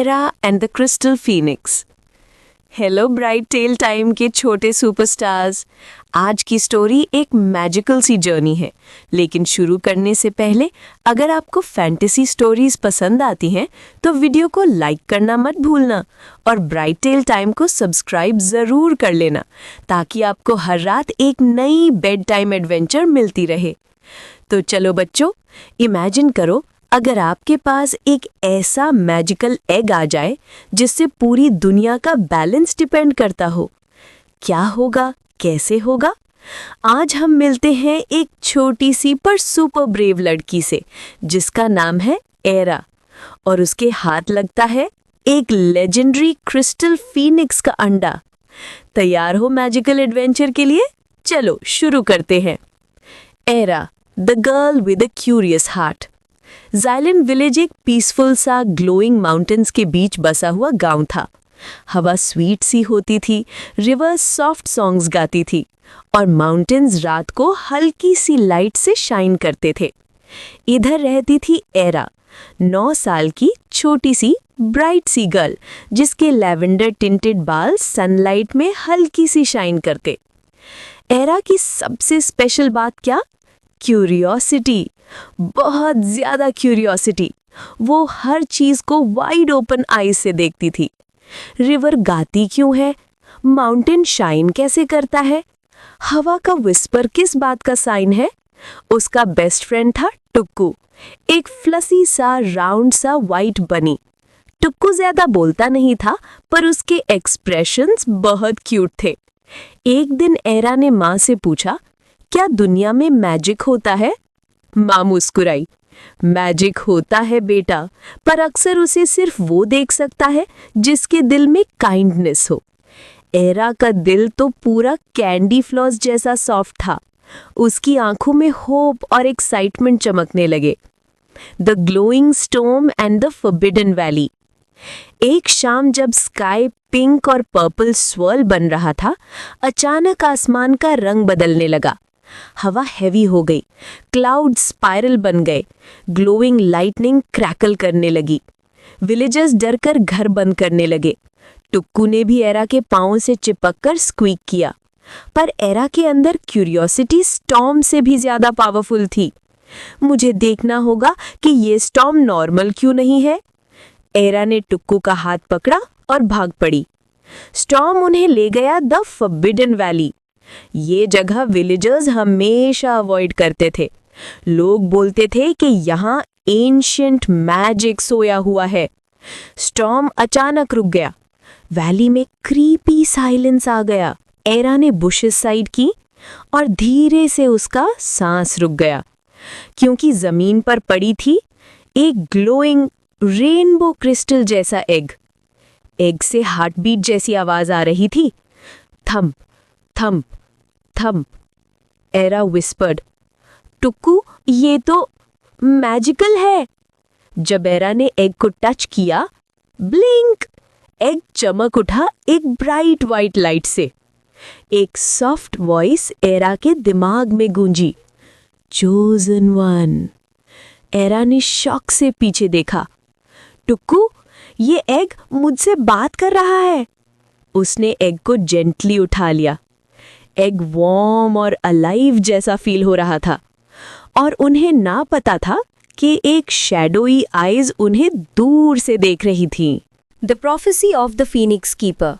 Era and the crystal phoenix. Hello bright tale time के छोटे superstars. आज की स्टोरी एक मैजिकल सी जर्नी है, लेकिन शुरू करने से पहले अगर आपको फैंटेसी स्टोरीज पसंद आती हैं तो वीडियो को लाइक करना मत भूलना और ब्राइट टेल टाइम को सब्सक्राइब ज़रूर कर लेना ताकि आपको हर रात एक नई बेड टाइम एडवेंचर मिलती रहे। तो चलो बच्चों, इमेजिन करो अगर आपके पास एक ऐसा मैजिकल एग आ जाए जिससे पूरी दुनिया का बैलेंस डिपेंड करता हो। क्या होगा, कैसे होगा? आज हम मिलते हैं एक छोटी सी पर सुपर ब्रेव लड़की से जिसका नाम है एरा, और उसके हाथ लगता है एक लेजेंडरी क्रिस्टल फीनिक्स का अंडा। तैयार हो मैजिकल एडवेंचर के लिए? चलो शुरू करते हैं। Era, the girl with a curious heart. Zyland village एक पीसफुल सा ग्लोइंग माउंटेन्स के बीच बसा हुआ गांव था। हवा स्वीट सी होती थी, रिवर्स सॉफ्ट सॉन्ग्स गाती थी और माउंटेन्स रात को हल्की सी लाइट से शाइन करते थे। इधर रहती थी एरा, 9 साल की छोटी सी ब्राइट सी गर्ल जिसके लैवेंडर टिंटेड बाल सनलाइट में हल्की सी शाइन करते। एरा की सबसे स्पेशल बात क्या? क्यूरियोसिटी, बहुत ज़्यादा क्यूरियोसिटी। वो हर चीज़ को वाइड ओपन आईज से देखती थी। रिवर गाती क्यों है? माउंटेन शाइन कैसे करता है? हवा का विस्पर किस बात का साइन है? उसका बेस्ट फ्रेंड था टुक्कू, एक फ्लसी सा राउंड सा वाइट बनी। टुक्कू ज़्यादा बोलता नहीं था पर उसके एक्सप्रेशंस बहुत क्यूट थे। एक दिन एरा ने माँ से पूछा, क्या दुनिया में मैजिक होता है? माँ मुस्कुराई। मैजिक होता है बेटा, पर अक्सर उसे सिर्फ वो देख सकता है जिसके दिल में काइंडनेस हो। एरा का दिल तो पूरा कैंडी फ्लॉस जैसा सॉफ्ट था। उसकी आंखों में होप और एक्साइटमेंट चमकने लगे। The glowing storm and the forbidden valley. एक शाम जब स्काई पिंक और पर्पल स्वर्ल बन रहा था, अचानक आसमान का रंग बदलने लगा। हवा हैवी हो गई, क्लाउड स्पाइरल बन गए, ग्लोइंग लाइटनिंग क्रैकल करने लगी। विलेजर्स डरकर घर बंद करने लगे। टुक्कू ने भी एरा के पांव से चिपककर स्क्वीक किया, पर एरा के अंदर क्यूरियोसिटी स्टॉर्म से भी ज्यादा पावरफुल थी। मुझे देखना होगा कि ये स्टॉर्म नॉर्मल क्यों नहीं है। एरा ने टुक्कू का हाथ पकड़ा और भाग पड़ी। स्टॉर्म उन्हें ले गया द फॉरबिडन वैली। ये जगह विलेजर्स हमेशा अवॉइड करते थे। लोग बोलते थे कि यहाँ एंशिएंट मैजिक सोया हुआ है। स्टॉर्म अचानक रुक गया। वैली में क्रीपी साइलेंस आ गया। एरा ने बुशेस साइड की और धीरे से उसका सांस रुक गया, क्योंकि जमीन पर पड़ी थी एक ग्लोइंग रेनबो क्रिस्टल जैसा एग। एग से हार्टबीट जैसी आवाज आ रही थी। Thump thump thump. Era whispered, Tukku ये तो मैजिकल है। जब एरा ने एग को टच किया, ब्लिंक, एग चमक उठा एक ब्राइट वाइट लाइट से। एक सॉफ्ट वॉइस एरा के दिमाग में गूंजी, चोजन वन। एरा ने शॉक से पीछे देखा। टुक्कू, ये एग मुझसे बात कर रहा है। उसने एग को जेंटली उठा लिया। एग वार्म और अलाइव जैसा फील हो रहा था और उन्हें ना पता था कि एक शैडोई आइज उन्हें दूर से देख रही थी। The prophecy of the phoenix keeper.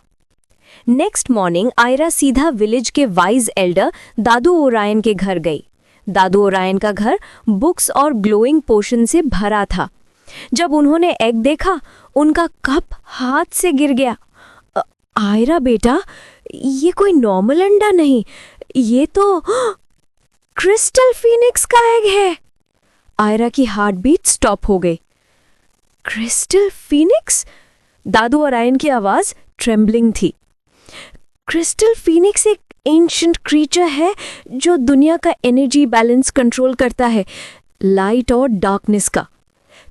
Next morning Aira सीधा विलेज के वाइज एल्डर दादू ओरायन के घर गई। दादू ओरायन का घर बुक्स और ग्लोइंग पोशन से भरा था। जब उन्होंने एग देखा, उनका कप हाथ से गिर गया। आयरा बेटा, ये कोई नॉर्मल अंडा नहीं, ये तो क्रिस्टल फीनिक्स का एग है। आयरा की हार्ट बीट स्टॉप हो गई। Crystal Phoenix? दादू ओरायन की आवाज ट्रेम्बलिंग थी। क्रिस्टल फीनिक्स एक एंशिएंट क्रीचर है जो दुनिया का एनर्जी बैलेंस कंट्रोल करता है, लाइट और डार्कनेस का।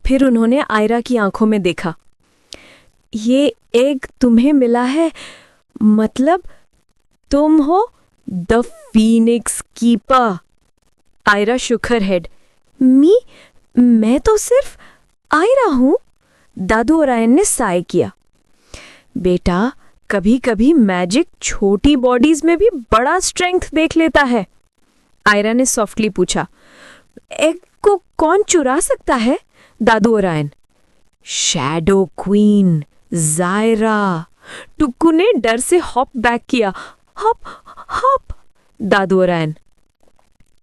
फिर उन्होंने आयरा की आंखों में देखा। ये एग तुम्हें मिला है, मतलब तुम हो the phoenix keeper. Aira shook her head. मैं तो सिर्फ आयरा हूं। दादू ओरायन ने साय किया। बेटा, कभी कभी मैजिक छोटी बॉडीज में भी बड़ा स्ट्रेंथ देख लेता है। आयरा ने सॉफ्टली पूछा। एग को कौन चुरा सकता है? दादू Orion. Shadow queen Zyra. Tukku ने डर से हॉप बैक किया। Hop hop. दादू ओरायन।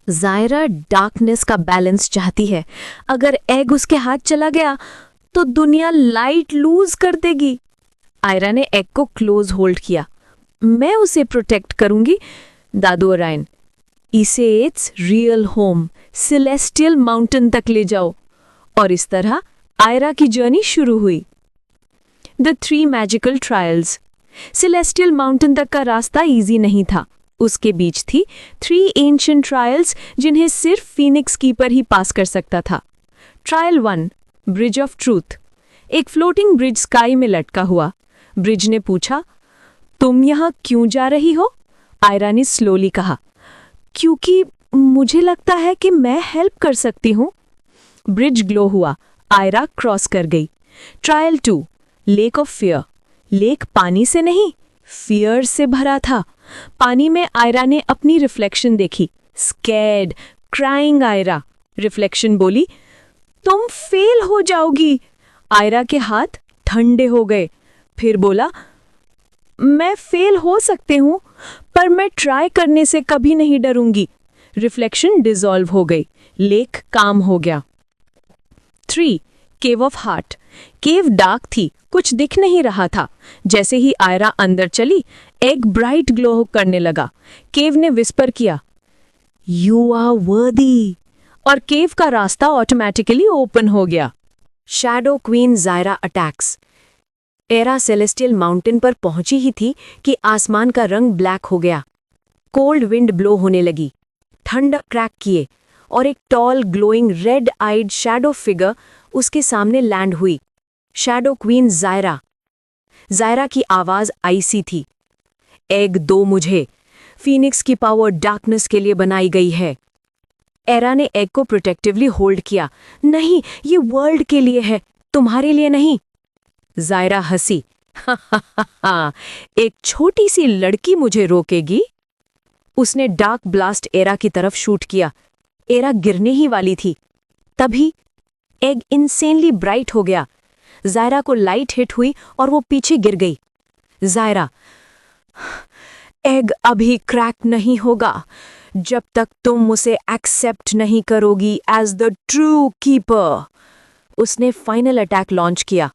जायरा डार्कनेस का बैलेंस चाहती है। अगर एग उसके हाथ चला गया तो दुनिया लाइट लूज कर देगी। आयरा ने एग को क्लोज होल्ड किया। मैं उसे प्रोटेक्ट करूंगी। दादू ओरायन। इसे it's real home celestial mountain तक ले जाओ। और इस तरह आयरा की जर्नी शुरू हुई। The 3 magical trials. Celestial mountain तक का रास्ता इजी नहीं था। उसके बीच थी 3 एंशिएंट ट्रायल्स जिन्हें सिर्फ फीनिक्स कीपर ही पास कर सकता था। Trial 1, bridge of truth. एक फ्लोटिंग ब्रिज स्काई में लटका हुआ। ब्रिज ने पूछा, तुम यहां क्यों जा रही हो? आयरा ने स्लोली कहा, क्योंकि मुझे लगता है कि मैं हेल्प कर सकती हूं। ब्रिज ग्लो हुआ। आयरा क्रॉस कर गई। Trial 2, lake of fear. Lake पानी से नहीं, फियर से भरा था। पानी में आयरा ने अपनी रिफ्लेक्शन देखी। Scared, crying Ayra. रिफ्लेक्शन बोली, तुम फेल हो जाओगी। आयरा के हाथ ठंडे हो गए। फिर बोला, मैं फेल हो सकते हूं, पर मैं ट्राई करने से कभी नहीं डरूंगी। रिफ्लेक्शन डिसॉल्व हो गई। लेक काम हो गया। 3, केव ऑफ हार्ट। केव डार्क थी, कुछ दिख नहीं रहा था। जैसे ही आयरा अंदर चली, एग ब्राइट ग्लो करने लगा। केव ने विस्पर किया, यू आर वर्दी। और केव का रास्ता ऑटोमेटिकली ओपन हो गया। Shadow queen Zaira attacks. Era celestial mountain पर पहुंची ही थी कि आसमान का रंग ब्लैक हो गया। कोल्ड विंड ब्लो होने लगी। ठंडक क्रैक किए और एक tall glowing red eyed shadow figure उसके सामने लैंड हुई। Shadow queen Zaira. जायरा की आवाज आईसी थी, एग दो मुझे। फीनिक्स की पावर डार्कनेस के लिए बनाई गई है। एरा ने एग को प्रोटेक्टिवली होल्ड किया। नहीं, ये वर्ल्ड के लिए है, तुम्हारे लिए नहीं। जायरा हंसी, हा, एक छोटी सी लड़की मुझे रोकेगी? उसने डार्क ब्लास्ट एरा की तरफ शूट किया। एरा गिरने ही वाली थी। तभी एग इंसेनली ब्राइट हो गया। जायरा को लाइट हिट हुई और वो पीछे गिर गई। जायरा, एग अभी क्रैक नहीं होगा जब तक तुम उसे एक्सेप्ट नहीं करोगी एज द ट्रू कीपर। उसने फाइनल अटैक लॉन्च किया,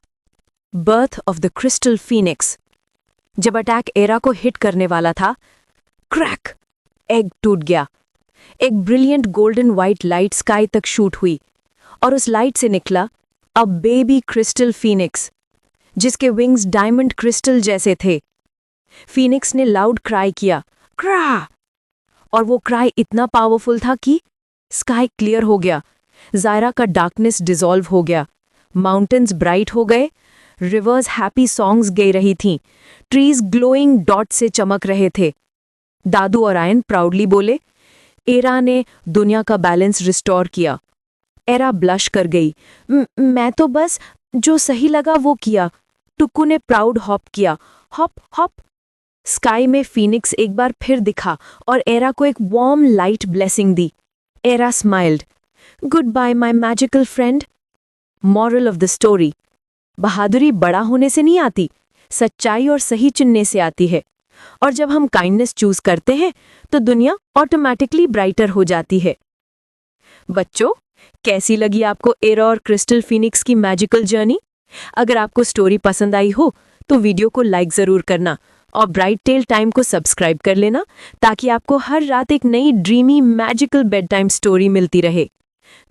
birth of the crystal Phoenix. जब अटैक एरा को हिट करने वाला था, क्रैक, एग टूट गया। एक brilliant golden white light sky तक शूट हुई और उस लाइट से निकला अ बेबी क्रिस्टल फीनिक्स, जिसके विंग्स डायमंड क्रिस्टल जैसे थे। फीनिक्स ने लाउड क्राई किया, क्रा, और वो क्राई इतना पावरफुल था कि स्काई क्लियर हो गया। जायरा का डार्कनेस डिसॉल्व हो गया। माउंटेन्स ब्राइट हो गए। रिवर्स हैप्पी सॉन्ग्स गे रही थीं। ट्रीज ग्लोइंग डॉट से चमक रहे थे। दादू ओरायन प्राउडली बोले, एरा ने दुनिया का बैलेंस रिस्टोर किया। एरा ब्लश कर गई। मैं तो बस जो सही लगा वो किया। टुक्कू ने प्राउड हॉप किया, हॉप हॉप। स्काई में फीनिक्स एक बार फिर दिखा और एरा को एक warm light blessing the. Era smiled, good bye my magical friend. Moral of the story, बहादुरी बड़ा होने से नहीं आती, सच्चाई और सही चुनने से आती है। और जब हम काइंडनेस चूज करते हैं तो दुनिया ऑटोमेटिकली ब्राइटर हो जाती है। बच्चों, कैसी लगी आपको एरा और क्रिस्टल फीनिक्स की मैजिकल जर्नी? अगर आपको स्टोरी पसंद आई हो तो वीडियो को लाइक जरूर करना और ब्राइट टेल टाइम को सब्सक्राइब कर लेना, ताकि आपको हर रात एक नई dreamy magical bedtime story मिलती रहे।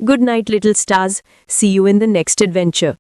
Good night little stars, see you in the next adventure.